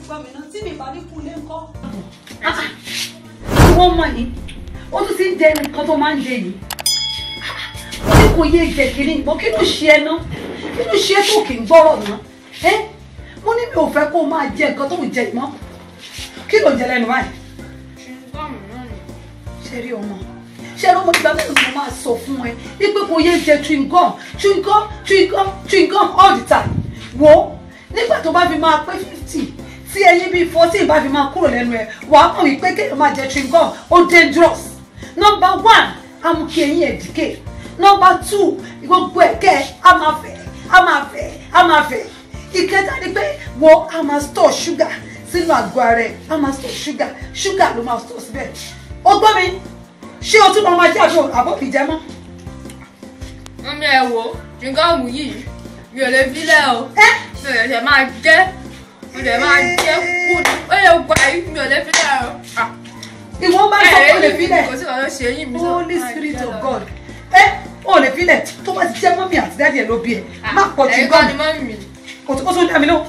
gbọ́ mi náà tí mi bá ní kú lé ńkọ́. Wọ́n mọ̀ yìí ó tún ti ń jẹ nǹkan tó máa ń jẹ yìí. Mo ní kò yé jẹ kiri ìbọn kí ló ṣe ẹ ná kí ló ṣe é tó kì í gbọ́rọ̀ ná. Mo ní mi ò fẹ́ kó máa jẹ nǹkan tó ń jẹ ìmọ̀ kí ló ń jẹ lẹ́nu báyìí. Ṣé rí ọmọ ṣé ló mọ ìgbà mẹ́rin mo máa sọ fún ẹ wípé kò yé jẹ chewing gum all the time. Wo nígbà tó bá fi máa pé 50 tí ẹyin bíi 14 bá fi máa kúrò lẹ́nu ẹ wàá mọ̀ wípé kéèyàn máa jẹ chewing gum ó dangerous. Number 1 amúkí ẹyin ẹ̀ dìkẹ́. Number 2 gbogbo ẹ̀kẹ́ a máa fẹ̀. Ìkẹta ni pé wo a máa store sugar sínú àgọ́ ara ẹ̀ a máa store sugar ló máa store síbẹ̀. Ó gbọ́ mi ṣé o tún máa jẹ́ àbọ̀ fi jẹ mọ́. Mọ́mí ẹ wo ṣùgbọ́n yìí mi ò lè filẹ̀ o mi ò lè máa jẹ́ kú ni ó yẹ gbà yìí mi ò lè filẹ̀ o. Ìwọ bá sọ pé o lè filẹ̀ kò sí ọ̀rọ̀ ṣe yín mi. Holy Spirit of God o lè filẹ̀ tó bá ti jẹ́ mọ́mí àti dáàdì ẹ̀ ló bí ẹ̀ má pọ̀ tún gọ́ọ̀mù. ẹ̀kọ́ ni mọ́mí. O tún dá mi lóhùn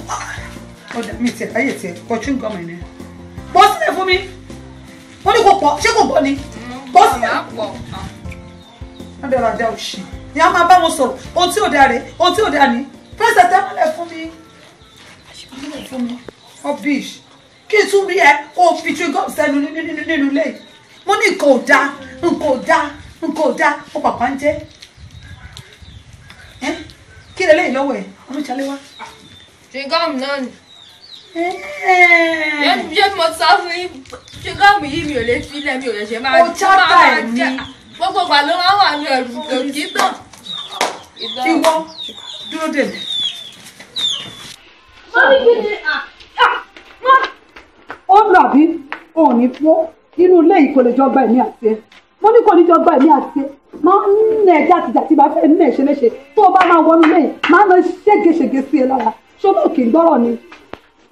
ọ̀dà mi tiẹ̀ ayé tiẹ̀ pọ̀ tún gọ́ọ̀mù ẹ̀ ní. Bọ́ sílẹ̀ fún mi wọ́n ní kò pọ̀ ṣé kò pọ̀ ni. Bọ́ sílẹ̀ wọ́n bẹ̀rẹ̀ àdá òṣì ni a máa bá wọn sọ̀rọ̀ ohun tí ò dáa rè ohun tí ò dáa ni pẹ́sẹ̀ tẹ́mọ́lẹ̀ fún mi rubbish kí n tún rí ẹ kó o fi chewing gum sẹ́nu nínú ilé yìí mo ní nǹkan ò dáa ó pàpà ń jẹ́ kí lè léyìn lọ́wọ́ ẹ̀ olùjalè wá. chewing gum náà ni. Ṣé mo sọ fún yín chewing gum yìí mi ò lè filẹ̀ mi ò lè ṣe máa ó jábà ẹ̀ ní. Gbogbo ìgbà ló máa wà ní ẹrù òkì tán. Ìwọ dúró dè mí. Ó dàbí òní fún inú ilé yìí kò lè jọ gba ẹ̀mí àti ẹ. Mo ní kò ní jọ gba ẹ̀mí àti ẹ. Máa ń nà ẹ̀ jàtìjàtì bá fẹ́ nà ẹ̀ ṣe léṣe. Tó o bá máa wọnú ilé yìí, máa ń lọ ṣégeṣège sí ẹ lára. Ṣọlá òkè ń gbọ́rọ̀ ni.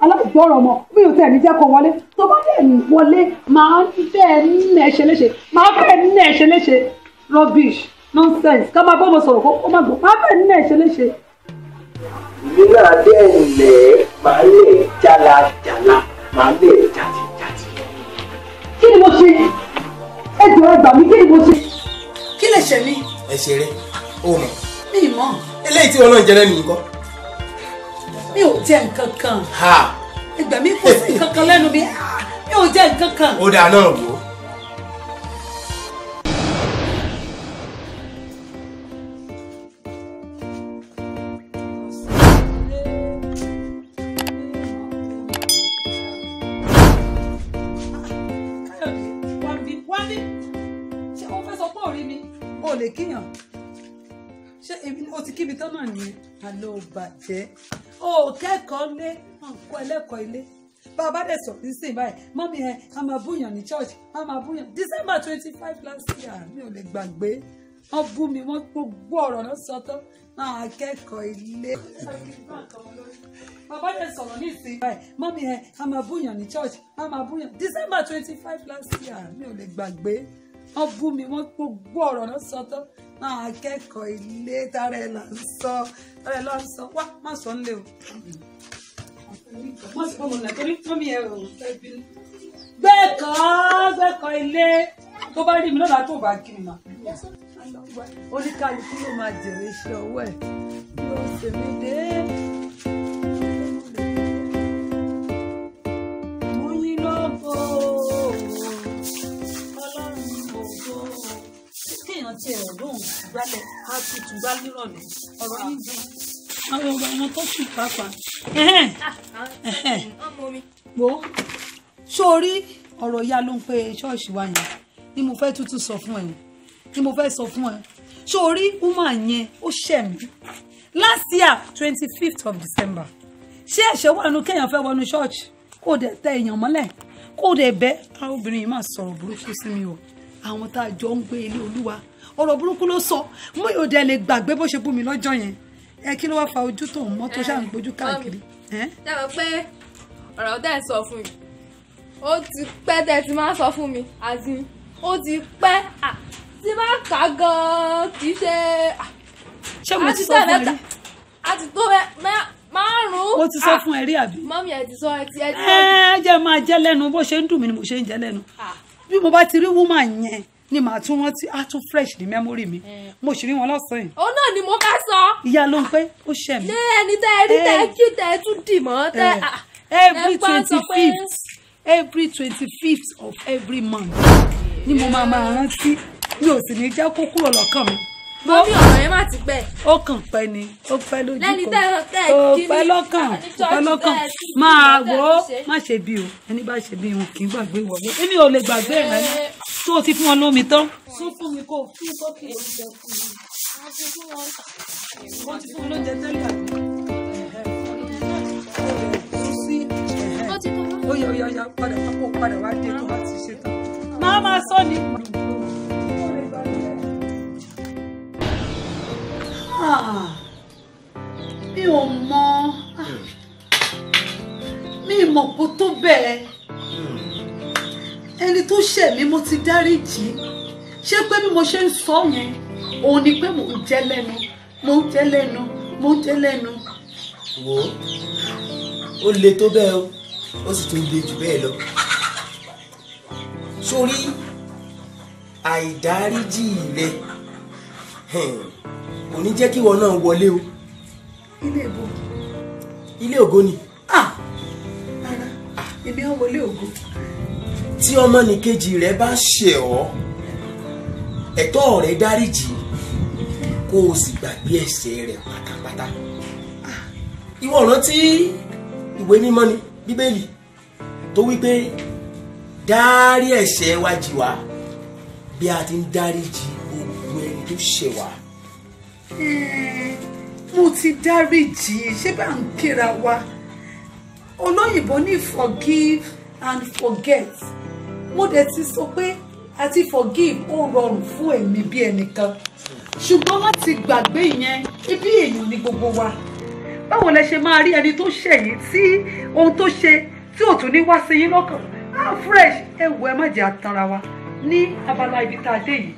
Aláìgbọ́rọ̀ mọ̀ mi ò tẹ̀ ní jẹ́ kó wọlé. Tó bá dẹ̀ wọlé, máa ń bẹ́ẹ̀ nà ẹ̀ ṣe léṣe. Máa bẹ́ẹ̀ nà ẹ̀ ṣe léṣe. Rubbish, nonsense. Ká máa bọ́ mo sọ̀rọ̀ kó má gbọ́. Máa bẹ́ẹ̀ nà ẹ̀ ṣe léṣe. Nínú adé ẹ̀lẹ́ máa lè jálajàla máa lè jàtìjàtì. Kí ni mo ṣe? Ẹ jọ̀ọ́ ẹ gbà mí kí ni mo ṣe? Kí lè ṣe mí? Ẹ ṣeré ó mọ̀. Mi ì mọ̀. Eléyìí tí wọn náà ń jẹ lẹ́nu yìí kọ́. Mi ò jẹ nǹkan kan. Ìgbà mi kò sí nǹkan kan lẹ́nu mi. Mi ò jẹ nǹkan kan. Ó dáa náà wò ó. O lè kíyàn ṣé èmi o ti kíbi tán náà nìyẹn àlọ́ bàjẹ́ o kẹ́kọ̀ọ́ lé kọ́ ẹlẹ́kọ̀ọ́ ilé bàbá dẹ̀ sọ ní sìn báyìí mọ́mí ẹ a máa búyàn ní church a máa búyàn December 25 last year mi ò lè gbàgbé wọ́n bú mi wọ́n gbogbo ọ̀rọ̀ náà sọ tán náà akẹ́kọ̀ọ́ ilé bàbá dẹ̀ sọ̀rọ̀ ní ìsìn báyìí mọ́mí ẹ a máa búyàn ní church a máa búyàn December 25 last year mi ò lè gbàgbé wọ́n bú mi wọ́n gbogbo ọ̀rọ̀ náà sọ tán náà akẹ́kọ̀ọ́ ilé tààrà ẹ̀ là ń sọ wá má sọ ń lé o. má sọ fún mi torí fún mi ẹ̀rọ gbẹ́kọ̀ọ́ ilé tó bá rí mi lọ́la tó bá kí mi mà. oníkàlùkù ló máa jèrè iṣẹ́ ọwọ́ ẹ̀ yóò ṣe mí dé. mo yín lọ́gọ́ kéèyàn ti ẹ̀rọ lóhùn gbálẹ̀ á tutù gbá nírọ̀lẹ́ ọ̀rọ̀ yìí dùn àwọn ọmọ tó sùn pàápàá. wo sórí ọ̀rọ̀ ìyá ló ń pe ṣọ́ọ̀ṣì wa yẹn ni mo fẹ́ tútù sọ fún ẹ ni mo fẹ́ sọ fún ẹ sórí woman yẹn ó ṣẹ̀ mí last year 25th of December ṣé ẹ̀ṣẹ̀ wà nù kéèyàn fẹ́ wọnú ṣọ́ọ̀ṣì kó o dẹ̀ tẹ èèyàn mọ́lẹ̀ kó o dẹ̀ bẹ́ àwọn obìnrin yìí máa sọ̀rọ̀ burúkú sí mi o àwọn tá a jọ ń gbé ilé Olúwa ọ̀rọ̀ burúkú ló sọ mo yóò dẹ̀ lè gbàgbé bó ṣe bú mi lọ́jọ́ yẹn kí ló wá fa ojú tó ń mọ́ tó ṣáà ń gbójú káàkiri. dábàá pé ọ̀rọ̀ tẹ́ ẹ̀ sọ fún mi ó ti pẹ́ tẹ́ ẹ ti máa sọ fún mi àti ó ti pẹ́ tí máa kà gan-an kì í ṣe. ṣé mo ti sọ fún mi. a ti tó Márùn-ún. Mo ti sọ fún ẹ rí àbí. Mọ́mí ẹ ti sọ ẹ ti Jẹ́ máa jẹ́ lẹ́nu bó ṣe ń dùn mí ni mo ṣe ń jẹ́ lẹ́nu. Bí mo bá ti rí woman yẹn ni màá tún rántí á tún fresh ní memory mi. Mo sì rí wọn lọ́sàn-án yìí. Òun náà ni mo fẹ́ sọ. Ìyá ló ń pé ó ṣẹ̀ mí. Ṣé ẹni tẹ́ ẹ rí tẹ́ ẹ kí tẹ́ ẹ tún dì mọ́ tẹ́ every 25th of every month ni mo máa rántí mi ò sì ní jẹ́ kó kúrò lọ́kàn mi. Mọ́mí ọ̀rọ̀ yẹn má ti pẹ́. Ó kàn pẹ́ ni ó pẹ́ lójú kan. Lẹ́ni tẹ́ ẹ ó kí ni pẹ́ lọ́kàn máa wò ó má ṣe bí o ẹni bá ṣe bí wọn kì í gbàgbé wọlé èmi ò lè gbàgbé rẹ ní tó o ti fún wọn lómi tán. sún fún mi kó o fún sókè oúnjẹ fún mi. wọ́n ti fún wọn lóúnjẹ tẹ́lẹ̀ àbí. ó yọ padà wá dé tó bá ti ṣe tán. máa sọ ni. Mi ò mọ̀ kó tó bẹ́ẹ̀ ẹni tó ṣẹ̀ mí mo ti dáríjì ṣé pé bí mo ṣe ń sọ yẹn òun ni pé mò ń jẹ lẹ́nu. Wo ó le tó bẹ́ẹ̀ o ó sì tún le jù bẹ́ẹ̀ lọ sórí àìdáríjì rẹ kò ní jẹ́ kí wọn náà wọlé o. Ilé ògo ni. Rárá èmi á wọlé ògo. Tí ọmọnìkejì rẹ bá ṣẹ̀ ọ́ ẹ̀tọ́ rẹ dáríjì kó o sì gbàgbé ẹ̀ṣẹ̀ rẹ pátápátá. Ìwọ rántí ìwé mímọ́ ni Bíbélì tó wí pé dárí ẹ̀ṣẹ̀ wa jì wá bí a ti ń dáríjì gbogbo ẹni tó ṣẹ̀ wá. Mo ti dáríjì ṣé bá ń kíra wa olóyìnbó ní forgive and forget mo dẹ̀ ti sọ pé àti forgive ó rọrùn fún èmi bí ẹnìkan ṣùgbọ́n láti gbàgbé yẹn ibi èèyàn ni gbogbo wa báwo lẹ ṣe máa rí ẹni tó ṣẹ̀yìn tí ohun tó ṣe tí ò tún ní wá sí yín lọ́kàn fresh ewu ẹ má jẹ́ àtàrà wa ní abala ibi tá a dé yìí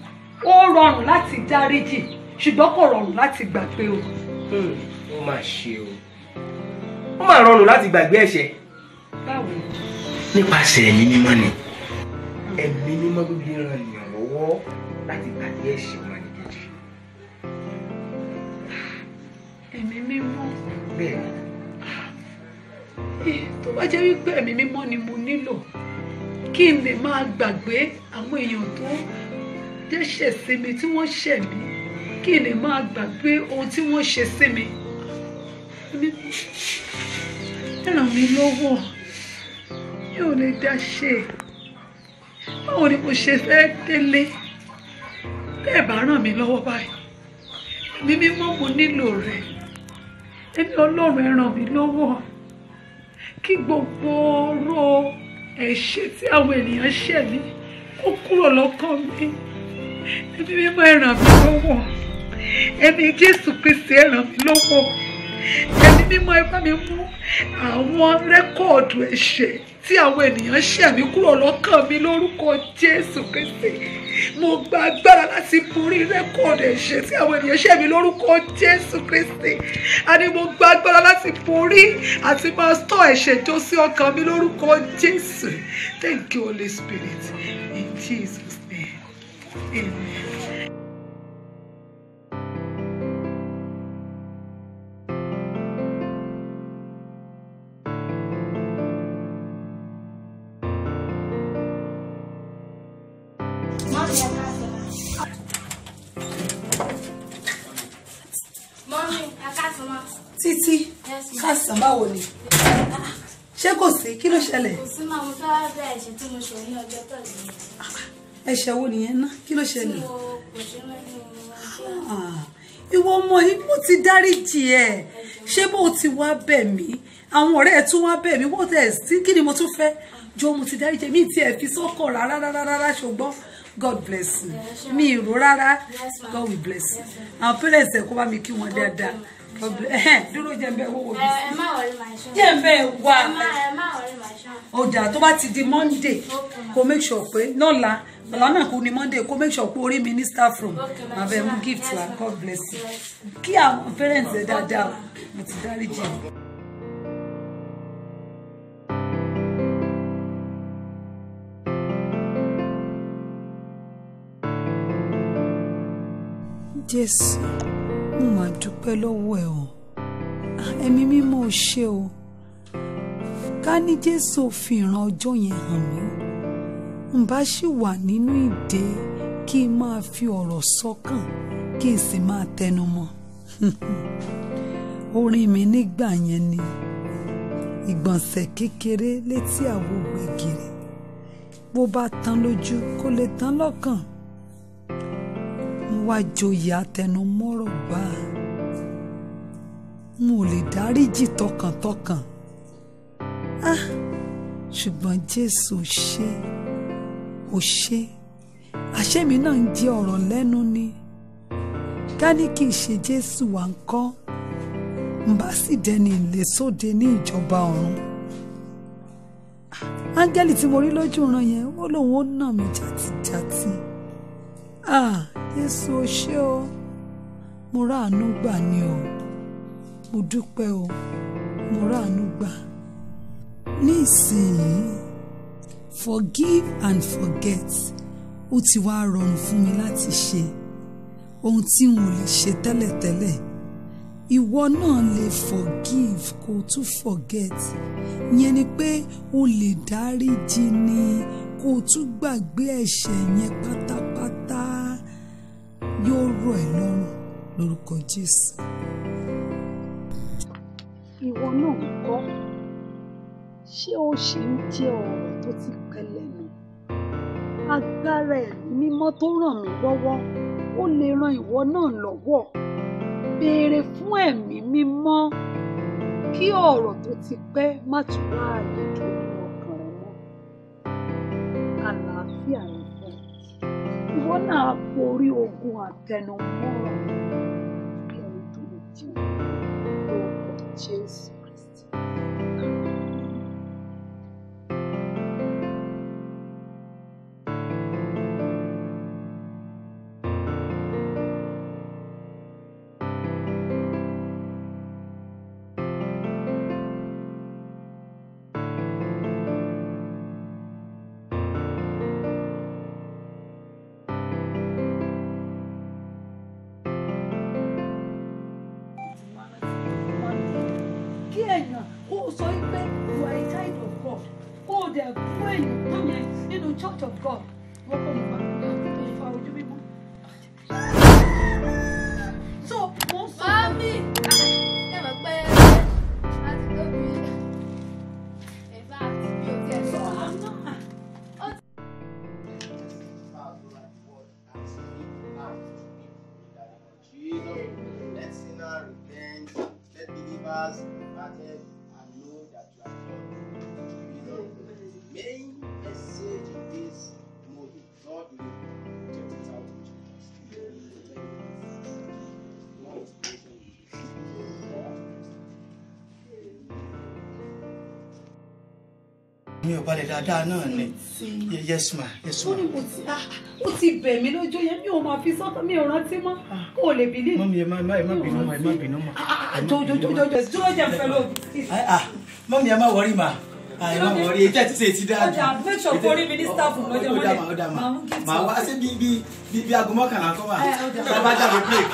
ó rọrùn láti dáríjì ṣùgbọ́n kò rọrùn láti gbàgbé o. Ó mà ṣe o ó mà rọrùn láti gbàgbé ẹ̀ṣẹ̀. Báwo? Nípasẹ̀ ẹ̀mí mímọ́ ni ẹ̀mí mímọ́ ló lè ran ènìyàn lọ́wọ́ láti gbàgbé ẹ̀ṣẹ̀ wọn nìkejì. Ẹ̀mí mímọ́. Bẹ́ẹ̀ ni. Tó bá jẹ́ wípé ẹ̀mí mímọ́ ni mo nílò kí n lè máa gbàgbé àwọn èèyàn tó dẹ́ṣẹ̀ sí mi tí wọ́n ṣẹ̀ mí kí n lè máa gbàgbé ohun tí wọ́n ṣe sí mi. Ẹ ràn mí lọ́wọ́ mi ò lè dá ṣe báwo ni mo ṣe fẹ́ délé tẹ́ ẹ bá ràn mí lọ́wọ́ báyìí ẹ̀mí mímọ́ mo nílò rẹ̀ ẹ̀mí Ọlọ́run ẹ ràn mí lọ́wọ́ kí gbogbo ọ̀rọ̀ ẹ̀ṣẹ̀ tí àwọn ènìyàn ṣẹ̀ mí kó kúrò lọ́kàn mi ẹ̀mí mímọ́ ẹ ràn mí lọ́wọ́ ẹ̀mí Jésù Kristi ẹ ràn mí lọ́wọ́ ẹ̀mí mímọ́ ẹ bá mi mú àwọn rẹ́kọ̀ọ̀dù ẹ̀ṣẹ̀ tí àwọn ènìyàn ṣẹ̀ mí kúrò lọ́kàn mi lórúkọ Jésù Kristi mo gba agbára láti borí rẹ́kọ̀ọ̀dù ẹ̀ṣẹ̀ tí àwọn ènìyàn ṣẹ̀ mí lórúkọ Jésù Kristi àní mo gba agbára láti borí àti máa tọ́ ẹ̀ṣẹ̀ jó sí ọkàn mi lórúkọ Jésù. Thank you Holy Spirit in Jesus name amen. Títí kásán báwo ni ṣé kò sí kí ló ṣẹlẹ̀. kò sí máa mo fẹ́ bẹ́ ẹ̀ṣẹ̀ tí mo ṣe ní ọjọ́ tọ̀lé. ẹ̀ṣẹ̀ wo nìyẹn ná kí ló ṣẹlẹ̀. tí mo kò ṣe lẹ́yìn ọjọ́. ìwọ ọmọ yìí mo ti dáríjì ẹ ṣé bó ti wá bẹ̀ mí àwọn ọ̀rẹ́ ẹ̀ tún wá bẹ̀ mí wọ́n tẹ̀ sí kí ni mo tún fẹ́ jọ mo ti dáríjì mi tí ẹ fi sọ́kàn rárá ṣùgbọ́n God bless you mi ìró rárá God will bless you àwọn parents ẹ̀ kó bá mi kí wọn dáadáa dúró jẹ́ bẹ́ẹ̀ wọ́wọ́ bí sí jẹ́ bẹ́ẹ̀ wá ọjà tó bá ti di Monday kó make sure pé lọ́la náà kú ni Monday kó make sure pé orí mi ní staff room máa bẹ mú gift wa God bless you kí àwọn parents ẹ̀ dáadáa mo ti dáríjì. Jésù mo máa dúpẹ́ lọ́wọ́ ẹ o ẹ̀mí mímọ́ ò ṣe o ká ní Jésù fi ìran ọjọ́ yẹn hàn mí n bá sì wà nínú ìdè kí n máa fi ọ̀rọ̀ sọ́kàn kí n sì máa tẹnu mọ́ orin mi nígbà yẹn ni ìgbọ̀nsẹ̀ kékeré létí àwo gbẹ̀gìrì bó bá tán lójú kó lè tán lọ́kàn mo wá joyè atẹnumọ́rọ̀ gbà mo lè dáríjì tọkàntọkàn ṣùgbọ́n Jésù ò ṣe àṣẹ mi náà ń jẹ́ ọ̀rọ̀ lẹ́nu ni ká ní kì í ṣe Jésù wà ń kọ́ n bá sì dẹni ìlésóde ní ìjọba ọ̀run áńgẹ́lì tí mo rí lójú ran yẹn ó lóun ó nà mí jàtìjàtì Jésù ò ṣe o mo ráàánú gbà ni o mo dúpẹ́ o mo ráàánú gbà nísìnyí forgive and forget ó ti wá rọrùn fún mi láti ṣe ohun tí n ò lè ṣe tẹ́lẹ̀tẹ́lẹ̀ ìwọ náà lè forgive kó tún forget yẹn ni pé o lè dáríjì ni kó tún gbàgbé ẹ̀ṣẹ̀ yẹn pátápátá yóò rọ̀ ẹ́ lọ́rùn lórúkọ Jésù. ìwọ náà ń kọ́ ṣé ó ṣì ń jẹ́ ọ̀rọ̀ tó ti pẹ́ lẹ́nu agbára ẹ̀mí mímọ́ tó ràn mí lọ́wọ́ ó lè ran ìwọ náà lọ́wọ́ béèrè fún ẹ̀mí mímọ́ kí ọ̀rọ̀ tó ti pẹ́ má tún wá àlejò nínú ọkàn rẹ mọ́ àlàáfíà ní fún ìwọ náà borí ogun àtẹnumọ́rọ̀ bí ẹni tó lè jẹun lórúkọ Jésù Kristi. Church of God. So, Mami! Let sinners repent, let believers repent and know that you are God. Main message in this movie, God will take it out of mi ò balẹ̀ dáadáa náà ni. Yes ma, yes ma. ó ti bẹ̀ mí lójú yẹn mi ò máa fi sọ́tọ̀ mi ò rántí mọ́ kó o lè bìlí. Mọ́mí ẹ má bínú ma, ẹ má bínú ma. Jọjọ jẹ́ fẹ́ lọ. Mọ́mí ẹ má wọrí ma. Ẹ má wọrí ẹ jẹ́ ti ṣe ti dáa jù. Ọjà make sure kó rí mi ní staff lọ́jọ́ mọ́lẹ̀. Ó dà ma. Màá wá sí bí aago mọ́kànlá kọ́ wa. Ṣé bá jáde break?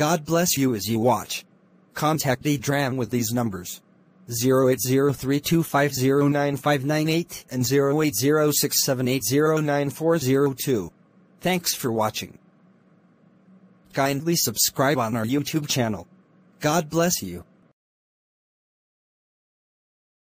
God bless you as you watch. Contact Adram with these numbers: 08032509598 and 08067809402. Thanks for watching. Kindly subscribe on our YouTube channel. God bless you.